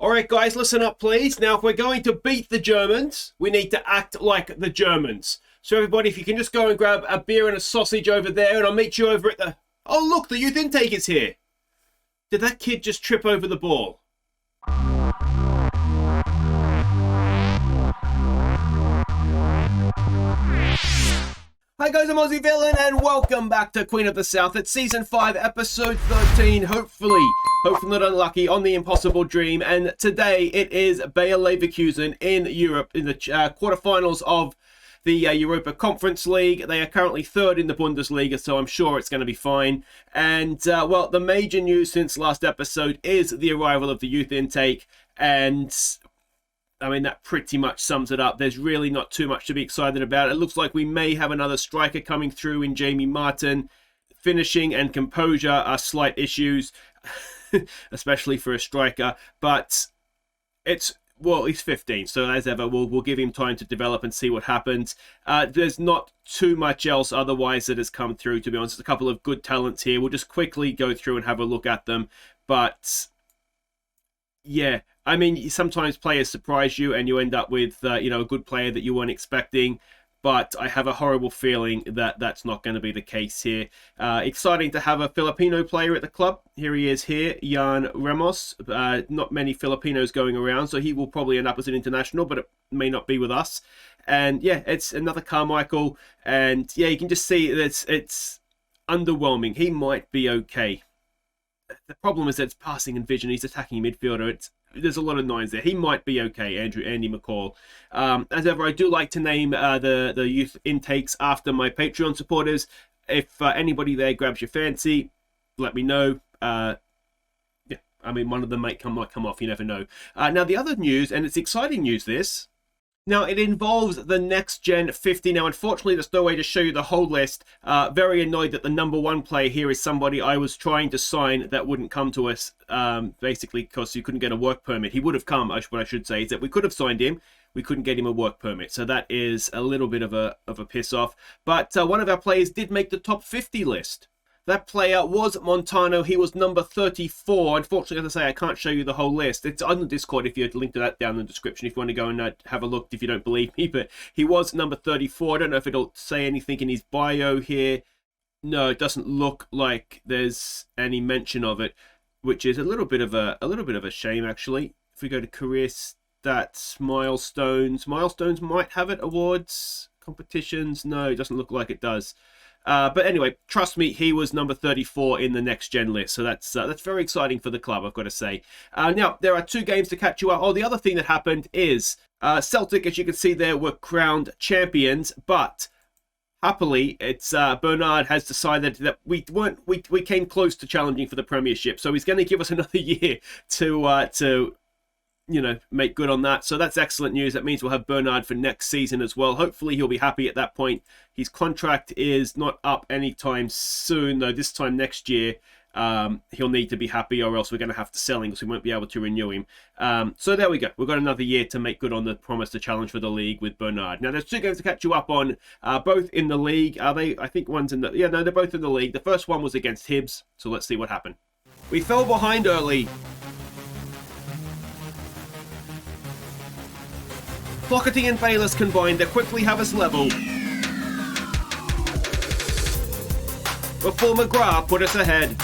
All right, guys, listen up, please. Now, if we're going to beat the Germans, we need to act like the Germans. So, everybody, if you can just go and grab a beer and a sausage over there, and I'll meet you over at the... Oh, look, the youth intake is here. Did that kid just trip over the ball? Hi guys, I'm Aussie Villain and welcome back to Queen of the South. It's Season 5, Episode 13, hopefully not unlucky, on the Impossible Dream. And today it is Bayer Leverkusen in Europe in the quarterfinals of the Europa Conference League. They are currently third in the Bundesliga, so I'm sure it's going to be fine. And, well, the major news since last episode is the arrival of the youth intake. And I mean, that pretty much sums it up. There's really not too much to be excited about. It looks like we may have another striker coming through in Jamie Martin. Finishing and composure are slight issues, especially for a striker. But well, he's 15, so as ever, we'll give him time to develop and see what happens. There's not too much else otherwise that has come through, to be honest. There's a couple of good talents here. We'll just quickly go through and have a look at them. But yeah, I mean, sometimes players surprise you and you end up with, a good player that you weren't expecting. But I have a horrible feeling that that's not going to be the case here. Exciting to have a Filipino player at the club. Here he is here, Jan Ramos. Not many Filipinos going around, so he will probably end up as an international, but it may not be with us. And yeah, it's another Carmichael. And yeah, you can just see that it's underwhelming. He might be okay. The problem is that it's passing and vision. He's attacking midfielder. There's a lot of nines there. He might be okay, Andy McCall. As ever, I do like to name the youth intakes after my Patreon supporters. If anybody there grabs your fancy, let me know. Yeah, I mean, one of them might come off. You never know. Now, the other news, and it's exciting news, this. Now, it involves the Next Gen 50. Now, unfortunately, there's no way to show you the whole list. Very annoyed that the number one player here is somebody I was trying to sign that wouldn't come to us, basically because you couldn't get a work permit. He would have come, what I should say, is that we could have signed him. We couldn't get him a work permit. So that is a little bit of a piss off. But one of our players did make the top 50 list. That player was Montano. He was number 34. Unfortunately, as I say, I can't show you the whole list. It's on the Discord if you link to that down in the description if you want to go and have a look if you don't believe me. But he was number 34. I don't know if it'll say anything in his bio here. No, it doesn't look like there's any mention of it, which is a little bit of a shame actually. If we go to career stats, milestones might have it. Awards, competitions. No, it doesn't look like it does. But anyway, trust me, he was number 34 in the Next Gen list. So that's very exciting for the club, I've got to say. Now, there are two games to catch you up. Oh, the other thing that happened is Celtic, as you can see there, were crowned champions. But happily, it's Bernard has decided that we came close to challenging for the Premiership. So he's going to give us another year to make good on that. So that's excellent news. That means we'll have Bernard for next season as well. Hopefully he'll be happy at that point. His contract is not up anytime soon, though. This time next year, he'll need to be happy or else we're going to have to sell him because we won't be able to renew him. So there we go. We've got another year to make good on the promise to challenge for the league with Bernard. Now, there's two games to catch you up on, both in the league. Are they? I think one's in the... Yeah, no, they're both in the league. The first one was against Hibs, so let's see what happened. We fell behind early. Fogarty and Bayless combined to quickly have us level before McGrath put us ahead.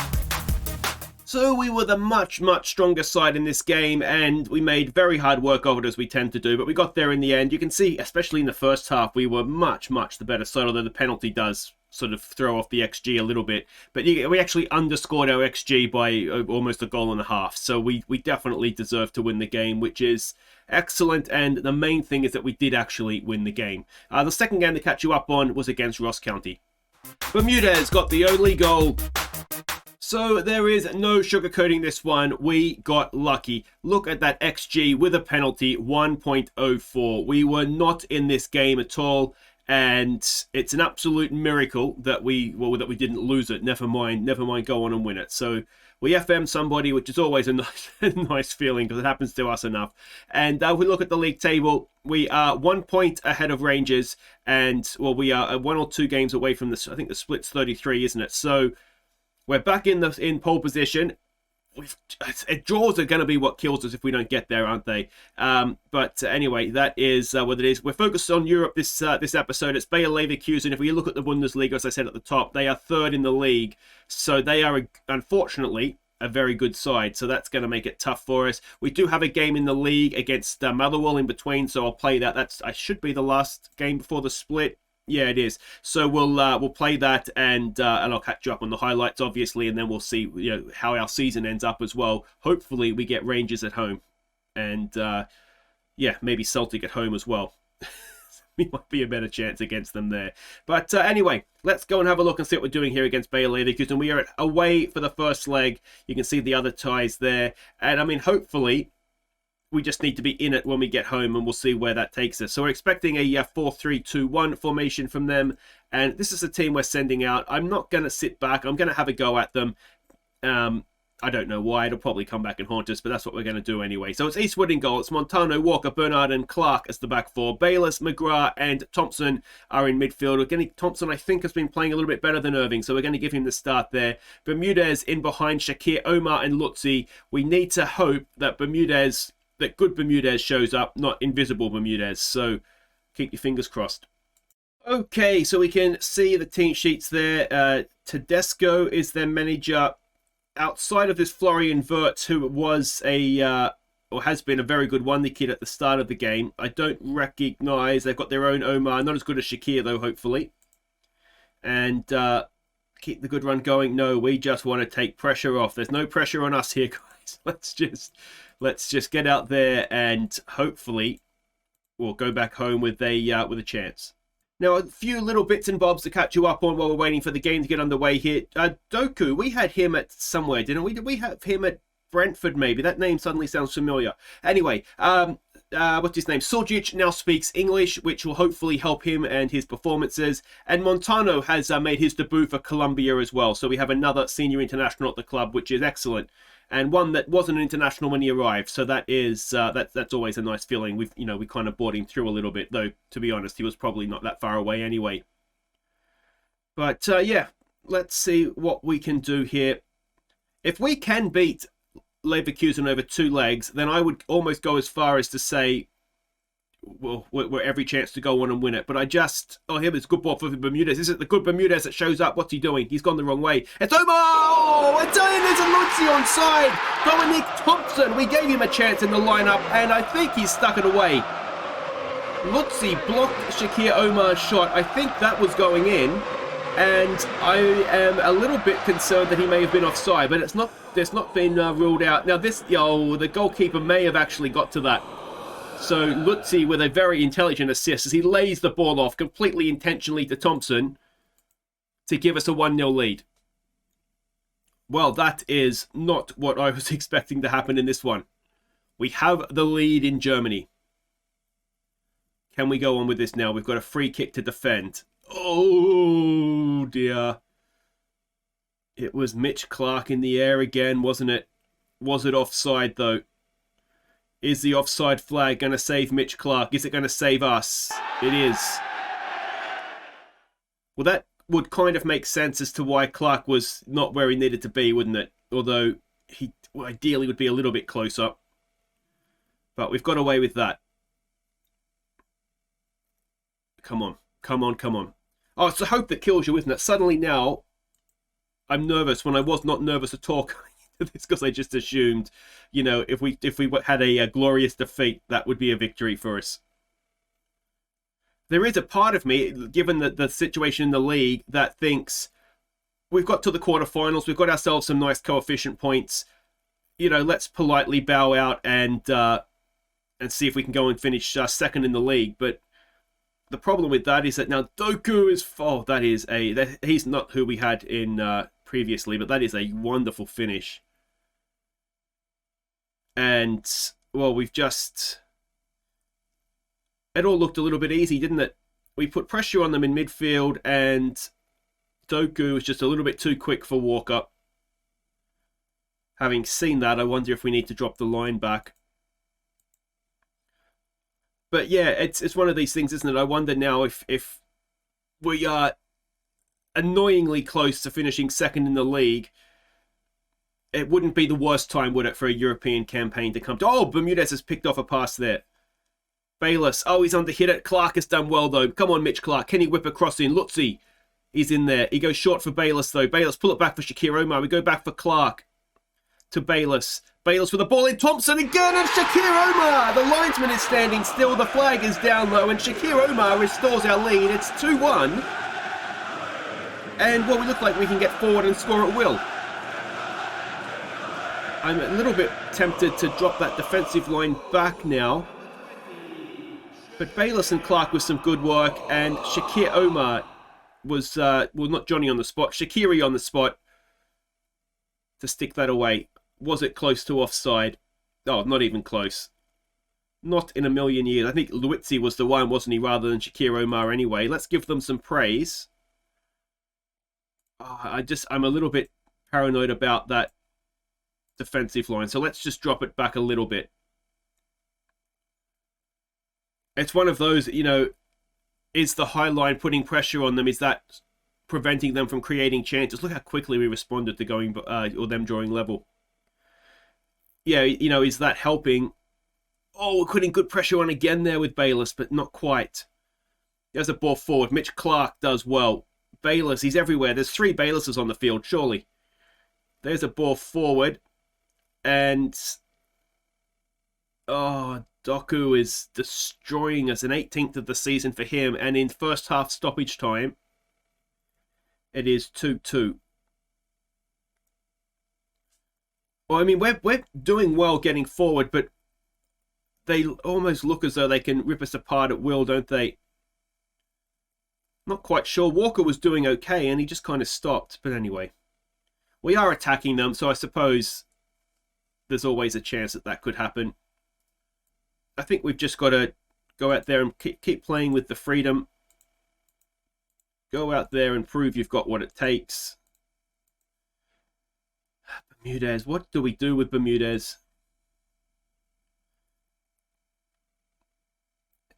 So we were the much stronger side in this game and we made very hard work of it as we tend to do, but we got there in the end. You can see, especially in the first half, we were much the better side, although the penalty does sort of throw off the XG a little bit. But we actually underscored our XG by almost a goal and a half. So we definitely deserve to win the game, which is excellent. And the main thing is that we did actually win the game. The second game to catch you up on was against Ross County. Bermudez got the only goal. So there is no sugarcoating this one. We got lucky. Look at that XG with a penalty, 1.04. We were not in this game at all. And it's an absolute miracle that we didn't lose it. Never mind go on and win it. So we FM somebody, which is always a nice feeling because it happens to us enough. And if we look at the league table, we are 1 point ahead of Rangers, and well, we are 1 or 2 games away from this. I think the split's 33, isn't it? So we're back in pole position. draws are going to be what kills us if we don't get there, aren't they? But anyway, that is what it is. We're focused on Europe this episode. It's Bayer Leverkusen. If we look at the Bundesliga, as I said at the top, they are third in the league. So they are, unfortunately, a very good side. So that's going to make it tough for us. We do have a game in the league against Motherwell in between, so I'll play that. I should be the last game before the split. Yeah, it is. So we'll play that, and I'll catch you up on the highlights, obviously, and then we'll see how our season ends up as well. Hopefully, we get Rangers at home, and maybe Celtic at home as well. We might be a better chance against them there. But anyway, let's go and have a look and see what we're doing here against Bayer Leverkusen. We are away for the first leg. You can see the other ties there, and I mean, hopefully, we just need to be in it when we get home, and we'll see where that takes us. So we're expecting a 4-3-2-1 formation from them, and this is a team we're sending out. I'm not going to sit back. I'm going to have a go at them. I don't know why. It'll probably come back and haunt us, but that's what we're going to do anyway. So it's Eastwood in goal. It's Montano, Walker, Bernard, and Clark as the back four. Bayless, McGrath, and Thompson are in midfield. Thompson, I think, has been playing a little bit better than Irving, so we're going to give him the start there. Bermudez in behind Shakir, Omar, and Lutzi. We need to hope that good Bermudez shows up, not invisible Bermudez. So keep your fingers crossed. Okay, so we can see the team sheets there. Tedesco is their manager. Outside of this Florian Wirtz, who was or has been a very good one, the kid at the start of the game, I don't recognise. They've got their own Omar, not as good as Shakir though, hopefully. And keep the good run going. No, we just want to take pressure off. There's no pressure on us here, guys. Let's just get out there and hopefully we'll go back home with a chance. Now, a few little bits and bobs to catch you up on while we're waiting for the game to get underway here. Doku, we had him at somewhere, didn't we? Did we have him at Brentford, maybe? That name suddenly sounds familiar. Anyway, what's his name? Suljic now speaks English, which will hopefully help him and his performances. And Montano has made his debut for Colombia as well. So we have another senior international at the club, which is excellent. And one that wasn't an international when he arrived, so that is that's always a nice feeling. We kind of brought him through a little bit, though. To be honest, he was probably not that far away anyway. But yeah, let's see what we can do here. If we can beat Leverkusen over 2 legs, then I would almost go as far as to say, well, we're every chance to go on and win it. But here there's good ball for Bermudez. Is it the good Bermudez that shows up? What's he doing? He's gone the wrong way. It's Omar! Oh, I tell you, there's a Lutzi on side. Dominic Thompson, we gave him a chance in the lineup, and I think he's stuck it away. Lutzi blocked Shakir Omar's shot. I think that was going in, and I am a little bit concerned that he may have been offside, but it's not been ruled out. Now the goalkeeper may have actually got to that. So Lutzi with a very intelligent assist as he lays the ball off completely intentionally to Thompson to give us a 1-0 lead. Well, that is not what I was expecting to happen in this one. We have the lead in Germany. Can we go on with this now? We've got a free kick to defend. Oh dear. It was Mitch Clark in the air again, wasn't it? Was it offside though? Is the offside flag going to save Mitch Clark? Is it going to save us? It is. Well, that would kind of make sense as to why Clark was not where he needed to be, wouldn't it? Although he ideally would be a little bit closer. But we've got away with that. Come on. Come on, come on. Oh, it's the hope that kills you, isn't it? Suddenly now, I'm nervous when I was not nervous at all. It's because I just assumed, if we had a glorious defeat, that would be a victory for us. There is a part of me, given the situation in the league, that thinks we've got to the quarterfinals, we've got ourselves some nice coefficient points. Let's politely bow out and see if we can go and finish second in the league. But the problem with that is that now Doku is he's not who we had in previously, but that is a wonderful finish. And, well, it all looked a little bit easy, didn't it? We put pressure on them in midfield, and Doku was just a little bit too quick for Walker. Having seen that, I wonder if we need to drop the line back. But yeah, it's one of these things, isn't it? I wonder now if we are annoyingly close to finishing second in the league, it wouldn't be the worst time, would it, for a European campaign to come to... Oh, Bermudez has picked off a pass there. Bayless. Oh, he's underhit it. Clark has done well, though. Come on, Mitch Clark. Can he whip across in? Lutzi. He's in there. He goes short for Bayless, though. Bayless, pull it back for Shakir Omar. We go back for Clark to Bayless. Bayless with the ball in. Thompson again, and Shakir Omar. The linesman is standing still. The flag is down low, and Shakir Omar restores our lead. It's 2-1. And, well, we look like we can get forward and score at will. I'm a little bit tempted to drop that defensive line back now. But Bayless and Clark with some good work, and Shakir Omar was, well, not Johnny on the spot, Shaqiri on the spot to stick that away. Was it close to offside? Oh, not even close. Not in a million years. I think Luizzi was the one, wasn't he, rather than Shakir Omar anyway. Let's give them some praise. Oh, I'm a little bit paranoid about that defensive line, so let's just drop it back a little bit. It's one of those, you know, is the high line putting pressure on them? Is that preventing them from creating chances? Look how quickly we responded to going or them drawing level. Yeah, you know, is that helping? Oh, we're putting good pressure on again there with Bayless, but not quite. There's a ball forward. Mitch Clark does well. Bayless, he's everywhere. There's 3 Baylesses on the field, surely. There's a ball forward. And, oh, Doku is destroying us. An 18th of the season for him. And in first half stoppage time, it is 2-2. Well, I mean, we're doing well getting forward, but they almost look as though they can rip us apart at will, don't they? Not quite sure. Walker was doing okay, and he just kind of stopped. But anyway, we are attacking them, so I suppose there's always a chance that that could happen. I think we've just got to go out there and keep playing with the freedom. Go out there and prove you've got what it takes. Bermudez. What do we do with Bermudez?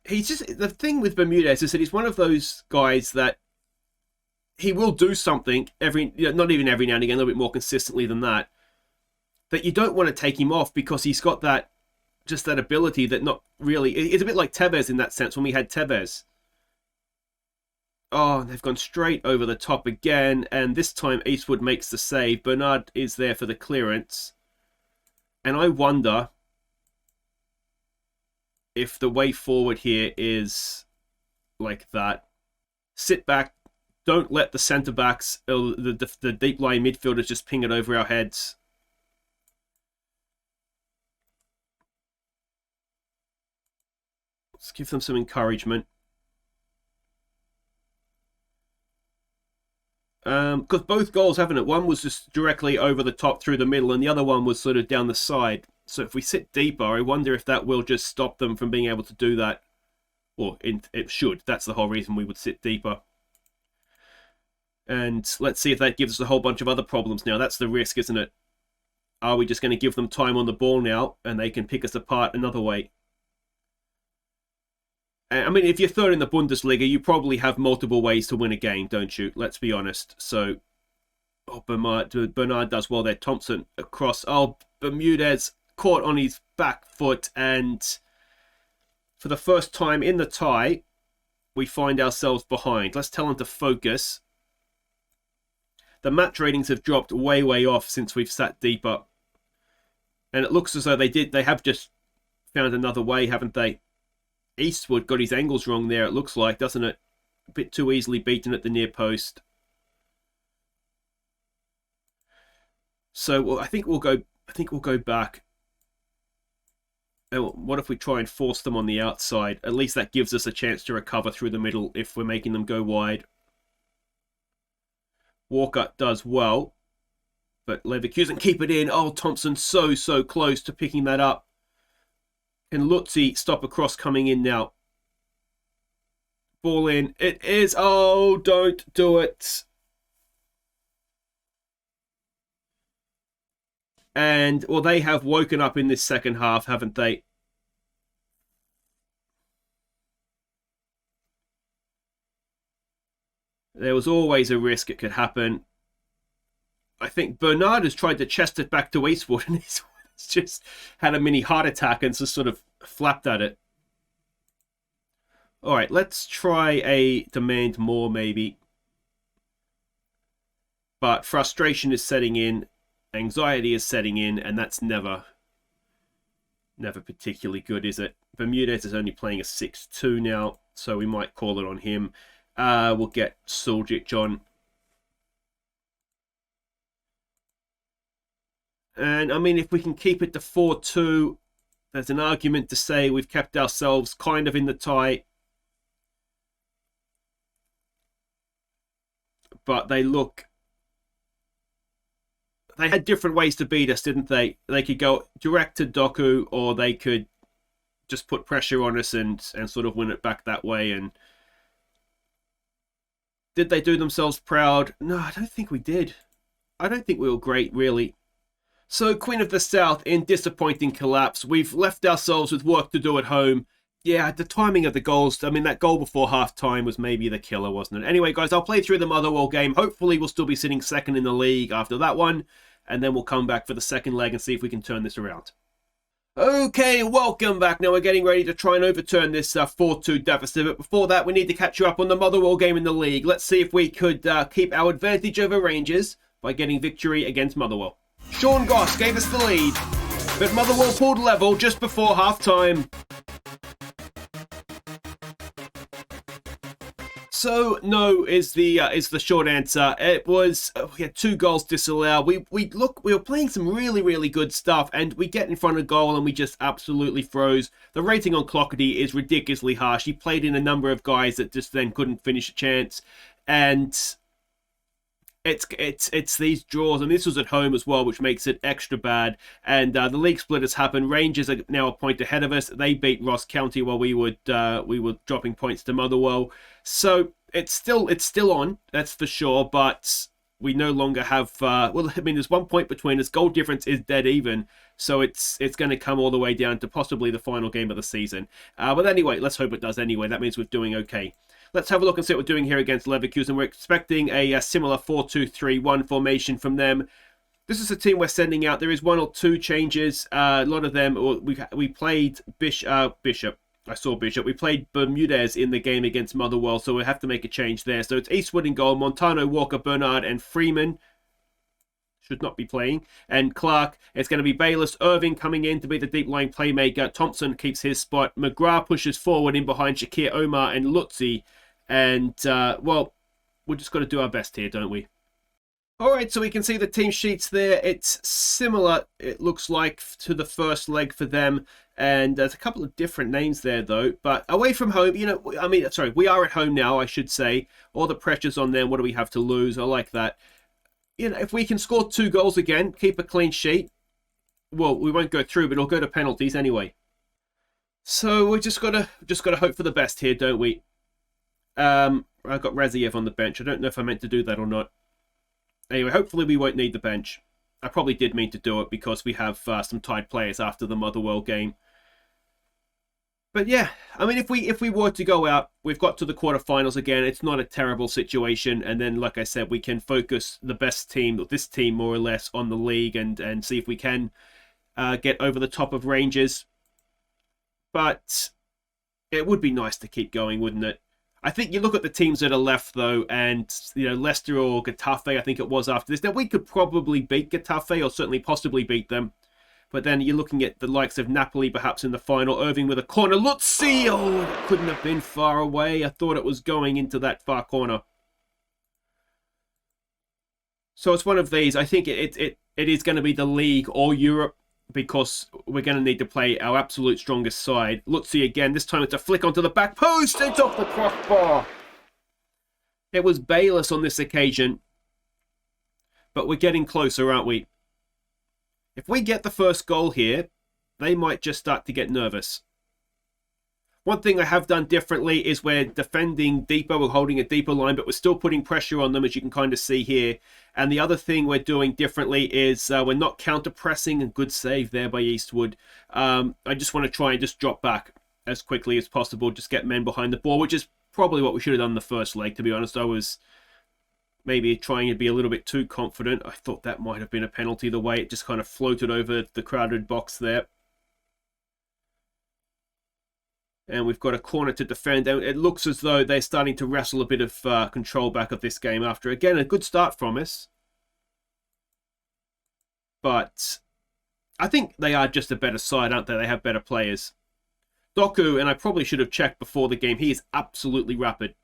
He's just... The thing with Bermudez is that he's one of those guys that he will do something every... You know, not even every now and again, a little bit more consistently than that. That you don't want to take him off because he's got that... Just that ability that not really... It's a bit like Tevez in that sense when we had Tevez. Oh, they've gone straight over the top again. And this time Eastwood makes the save. Bernard is there for the clearance. And I wonder if the way forward here is like that. Sit back. Don't let the centre-backs, the deep-lying midfielders just ping it over our heads. Let's give them some encouragement. Because both goals, haven't it? One was just directly over the top through the middle, and the other one was sort of down the side. So if we sit deeper, I wonder if that will just stop them from being able to do that. Or it should. That's the whole reason we would sit deeper. And let's see if that gives us a whole bunch of other problems now. That's the risk, isn't it? Are we just going to give them time on the ball now, and they can pick us apart another way? I mean, if you're third in the Bundesliga, you probably have multiple ways to win a game, don't you? Let's be honest. So, oh, Bernard does well there. Thompson across. Oh, Bermudez caught on his back foot. And for the first time in the tie, we find ourselves behind. Let's tell them to focus. The match ratings have dropped way, way off since we've sat deeper. And it looks as though they have just found another way, haven't they? Eastwood got his angles wrong there, it looks like, doesn't it? A bit too easily beaten at the near post. So well, I think we'll go back. And what if we try and force them on the outside? At least that gives us a chance to recover through the middle if we're making them go wide. Walker does well, but Leverkusen keep it in. Oh, Thompson so close to picking that up. Can Lutzi stop a cross coming in now? Ball in. It is. Oh, don't do it. And, well, they have woken up in this second half, haven't they? There was always a risk it could happen. I think Bernard has tried to chest it back to Eastwood, and he's just had a mini heart attack and just sort of flapped at it. All right, let's try a demand more, maybe. But frustration is setting in, anxiety is setting in, and that's never particularly good, is it? Bermudez is only playing a 6-2 now, so we might call it on him. We'll get Suljic on. And, I mean, if we can keep it to 4-2, there's an argument to say we've kept ourselves kind of in the tie. But they had different ways to beat us, didn't they? They could go direct to Doku, or they could just put pressure on us and sort of win it back that way. And did they do themselves proud? No, I don't think we did. I don't think we were great, really. So, Queen of the South in disappointing collapse. We've left ourselves with work to do at home. Yeah, the timing of the goals, I mean, that goal before half-time was maybe the killer, wasn't it? Anyway, guys, I'll play through the Motherwell game. Hopefully, we'll still be sitting second in the league after that one. And then we'll come back for the second leg and see if we can turn this around. Okay, welcome back. Now we're getting ready to try and overturn this 4-2 deficit. But before that, we need to catch you up on the Motherwell game in the league. Let's see if we could keep our advantage over Rangers by getting victory against Motherwell. Sean Goss gave us the lead, but Motherwell pulled level just before half-time. So no is the short answer. It was we had 2 goals disallowed. We were playing some really good stuff, and we get in front of goal and we just absolutely froze. The rating on Clockety is ridiculously harsh. He played in a number of guys that just then couldn't finish a chance, and it's these draws, and this was at home as well, which makes it extra bad. And the league split has happened. Rangers are now a point ahead of us. They beat Ross County while we were dropping points to Motherwell. So it's still on, that's for sure. But we no longer have. Well, I mean, there's 1 point between us. Goal difference is dead even. So it's going to come all the way down to possibly the final game of the season. But anyway, let's hope it does anyway. That means we're doing okay. Let's have a look and see what we're doing here against Leverkusen. We're expecting a similar 4-2-3-1 formation from them. This is a team we're sending out. There is 1 or 2 changes. A lot of them, we played Bishop. I saw Bishop. We played Bermudez in the game against Motherwell, so we'll have to make a change there. So it's Eastwood in goal, Montano, Walker, Bernard, and Freeman. Should not be playing. And Clark, it's going to be Bayless. Irving coming in to be the deep line playmaker. Thompson keeps his spot. McGrath pushes forward in behind Shakir Omar and Lutzi. And, well, we're just got to do our best here, don't we? All right, so we can see the team sheets there. It's similar, it looks like, to the first leg for them. And there's a couple of different names there, though. But away from home, you know, I mean, sorry, we are at home now, I should say. All the pressure's on them. What do we have to lose? I like that. You know, if we can score 2 goals again, keep a clean sheet, well, we won't go through, but it'll go to penalties anyway. So we just gotta hope for the best here, don't we? I've got Raziev on the bench. I don't know if I meant to do that or not. Anyway, hopefully we won't need the bench. I probably did mean to do it because we have some tied players after the Motherwell game. But yeah, I mean, if we were to go out, we've got to the quarterfinals again. It's not a terrible situation. And then, like I said, we can focus the best team, this team more or less, on the league and see if we can get over the top of Rangers. But it would be nice to keep going, wouldn't it? I think you look at the teams that are left, though, and, you know, Leicester or Getafe, I think it was after this. Now, we could probably beat Getafe, or certainly possibly beat them. But then you're looking at the likes of Napoli, perhaps in the final. Irving with a corner. Lutzi! Oh, it couldn't have been far away. I thought it was going into that far corner. So it's one of these. I think it is going to be the league or Europe, because we're going to need to play our absolute strongest side. Lutzi again. This time it's a flick onto the back post. It's off the crossbar. It was Bayless on this occasion. But we're getting closer, aren't we? If we get the first goal here, they might just start to get nervous. One thing I have done differently is we're defending deeper, we're holding a deeper line, but we're still putting pressure on them, as you can kind of see here. And the other thing we're doing differently is we're not counter-pressing. A good save there by Eastwood. I just want to try and just drop back as quickly as possible, just get men behind the ball, which is probably what we should have done in the first leg, to be honest. I was maybe trying to be a little bit too confident. I thought that might have been a penalty, the way it just kind of floated over the crowded box there. And we've got a corner to defend. And it looks as though they're starting to wrestle a bit of control back of this game after, again, a good start from us. But I think they are just a better side, aren't they? They have better players. Doku, and I probably should have checked before the game, he is absolutely rapid.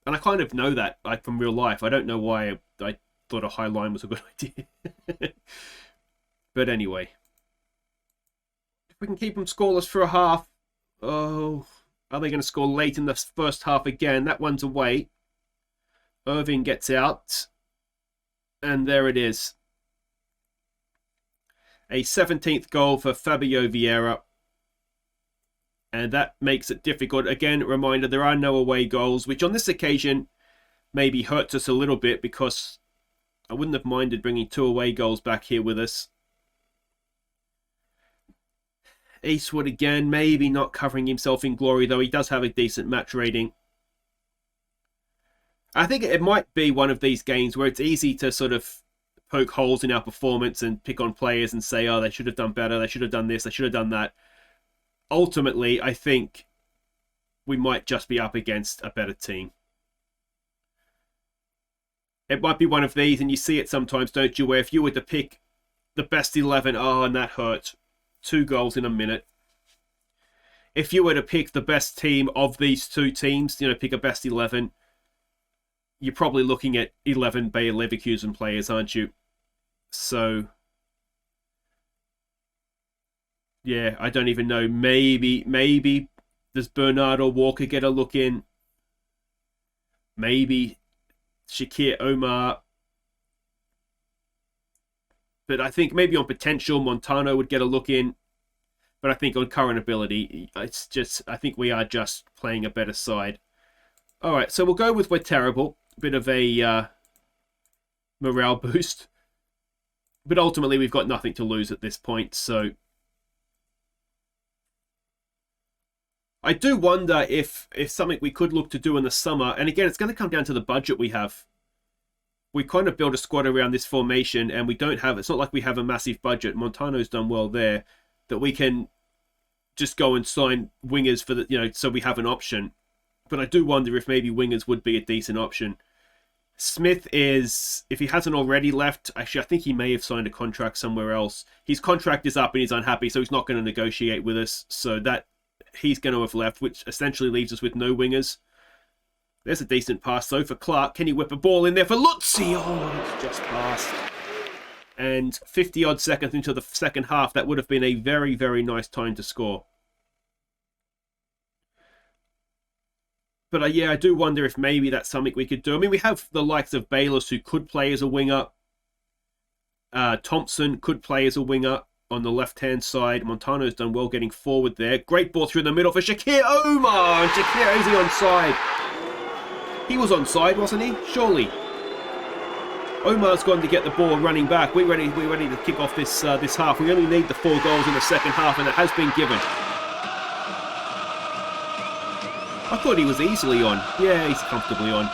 And I kind of know that, like, from real life. I don't know why I thought a high line was a good idea. But anyway. If we can keep them scoreless for a half. Oh, are they going to score late in the first half again? That one's away. Irving gets out. And there it is. A 17th goal for Fabio Vieira. And that makes it difficult. Again, reminder, there are no away goals, which on this occasion maybe hurts us a little bit, because I wouldn't have minded bringing 2 away goals back here with us. Eastwood again, maybe not covering himself in glory, though he does have a decent match rating. I think it might be one of these games where it's easy to sort of poke holes in our performance and pick on players and say, oh, they should have done better, they should have done this, they should have done that. Ultimately, I think we might just be up against a better team. It might be one of these, and you see it sometimes, don't you, where if you were to pick the best 11, oh, and that hurt. 2 goals in a minute. If you were to pick the best team of these 2 teams, you know, pick a best 11, you're probably looking at 11 Bayer Leverkusen players, aren't you? So, yeah, I don't even know. Maybe does Bernard or Walker get a look in? Maybe Shakir Omar. But I think maybe on potential, Montano would get a look in. But I think on current ability, it's just, I think we are just playing a better side. All right, so we'll go with we're terrible. Bit of a morale boost. But ultimately, we've got nothing to lose at this point, so I do wonder if something we could look to do in the summer, and again, it's going to come down to the budget we have. We kind of build a squad around this formation, and we don't have, it's not like we have a massive budget. Montano's done well there, that we can just go and sign wingers for the, you know, so we have an option. But I do wonder if maybe wingers would be a decent option. Smith is, if he hasn't already left, actually, I think he may have signed a contract somewhere else. His contract is up and he's unhappy, so he's not going to negotiate with us. So that he's going to have left, which essentially leaves us with no wingers. There's a decent pass, though, for Clark. Can he whip a ball in there for Lutzi? Oh, it's just passed. And 50-odd seconds into the second half, that would have been a very, very nice time to score. But yeah, I do wonder if maybe that's something we could do. I mean, we have the likes of Bayless, who could play as a winger. Thompson could play as a winger on the left-hand side. Montano's done well getting forward there. Great ball through the middle for Shakir Omar. And Shakir, is he onside? He was onside, wasn't he? Surely. Omar's gone to get the ball running back. We're ready to kick off this half. We only need the 4 goals in the second half, and it has been given. I thought he was easily on. Yeah, he's comfortably on.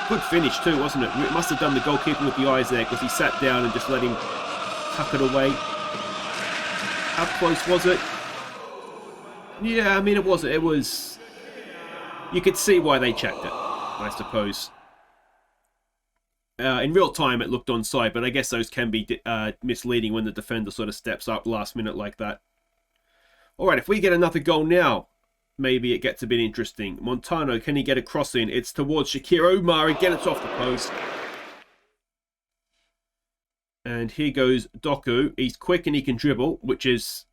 Good finish too, wasn't it? Must have done the goalkeeper with the eyes there, because he sat down and just let him tuck it away. How close was it? Yeah, I mean, it was... You could see why they checked it, I suppose. In real time, it looked onside, but I guess those can be misleading when the defender sort of steps up last minute like that. All right, if we get another goal now, maybe it gets a bit interesting. Montano, can he get a cross in? It's towards Shakir Omar. Again, it's off the post. And here goes Doku. He's quick and he can dribble, which is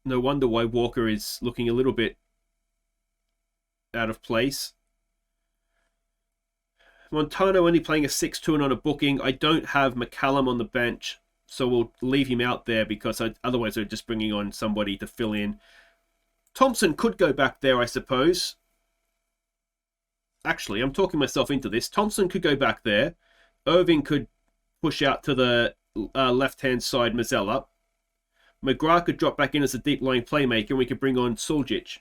no wonder why Walker is looking a little bit out of place. Montano only playing a 6-2 and on a booking. I don't have McCallum on the bench, so we'll leave him out there because otherwise they're just bringing on somebody to fill in. Thompson could go back there, I suppose. Actually, I'm talking myself into this. Thompson could go back there. Irving could push out to the left-hand side, Mazzella. McGrath could drop back in as a deep-lying playmaker, and we could bring on Suljic,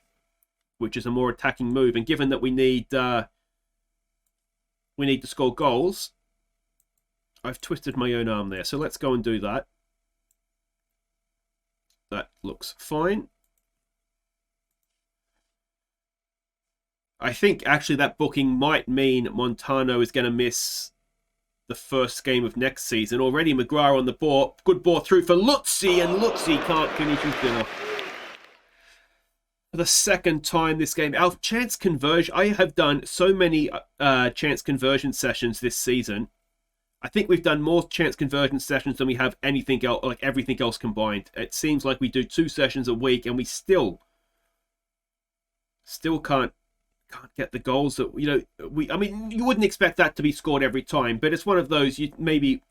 which is a more attacking move. And given that we need we need to score goals. I've twisted my own arm there, so let's go and do that. That looks fine. I think actually that booking might mean Montano is going to miss the first game of next season. Already Maguire on the ball. Good ball through for Lutzi, and Lutzi can't finish his dinner. For the second time this game. Our chance conversion. I have done so many chance conversion sessions this season. I think we've done more chance conversion sessions than we have anything else, like everything else combined. It seems like we do 2 sessions a week, and we still can't get the goals that, you know, I mean, you wouldn't expect that to be scored every time, but it's one of those, you maybe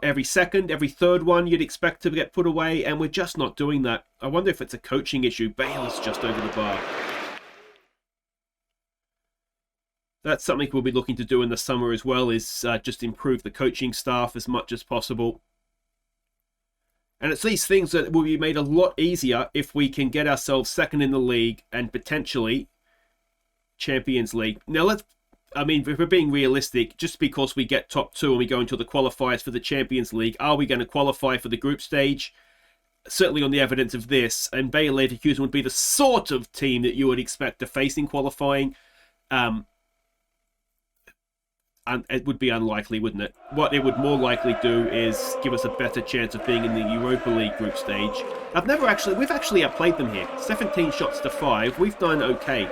every second, every third one you'd expect to get put away, and we're just not doing that. I wonder if it's a coaching issue. Bale's just over the bar. That's something we'll be looking to do in the summer as well, is just improve the coaching staff as much as possible. And it's these things that will be made a lot easier if we can get ourselves second in the league and potentially Champions League. Now, if we're being realistic, just because we get top 2 and we go into the qualifiers for the Champions League, are we going to qualify for the group stage? Certainly on the evidence of this, and Bayer Leverkusen would be the sort of team that you would expect to face in qualifying. And it would be unlikely, wouldn't it? What it would more likely do is give us a better chance of being in the Europa League group stage. We've actually outplayed them here. 17 shots to 5. We've done okay.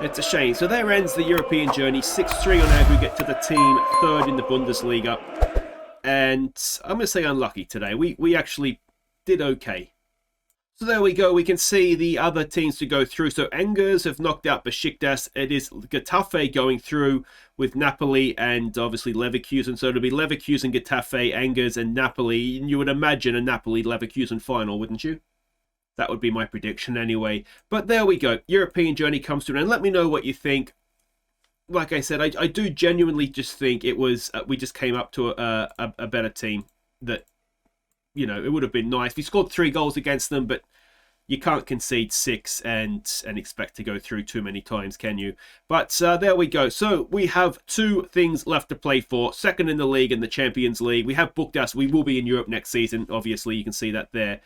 It's a shame. So there ends the European journey. 6-3 on aggregate to the team, 3rd in the Bundesliga. And I'm going to say unlucky today. We actually did okay. So there we go. We can see the other teams to go through. So Angers have knocked out Besiktas. It is Getafe going through with Napoli and obviously Leverkusen. So it'll be Leverkusen, Getafe, Angers and Napoli. And you would imagine a Napoli-Leverkusen final, wouldn't you? That would be my prediction anyway. But there we go. European journey comes to an end. Let me know what you think. Like I said, I do genuinely just think it was we just came up to a better team that, you know, it would have been nice. We scored 3 goals against them, but you can't concede 6 and expect to go through too many times, can you? But there we go. So we have 2 things left to play for. Second in the league and the Champions League. We have booked us. We will be in Europe next season. Obviously, you can see that there.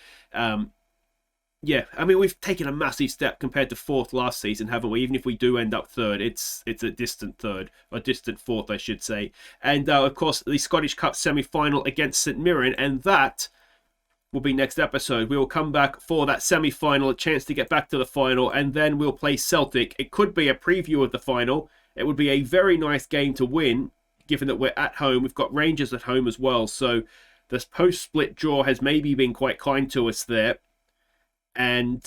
Yeah, I mean, we've taken a massive step compared to 4th last season, haven't we? Even if we do end up 3rd, it's a distant 3rd, or distant 4th, I should say. And, of course, the Scottish Cup semi-final against St Mirren, and that will be next episode. We will come back for that semi-final, a chance to get back to the final, and then we'll play Celtic. It could be a preview of the final. It would be a very nice game to win, given that we're at home. We've got Rangers at home as well, so this post-split draw has maybe been quite kind to us there. And,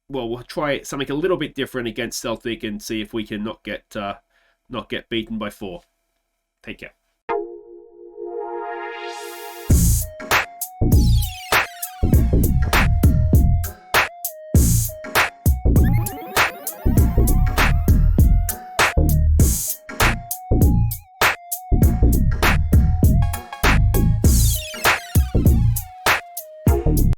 well, we'll try something a little bit different against Celtic and see if we can not get beaten by 4. Take care.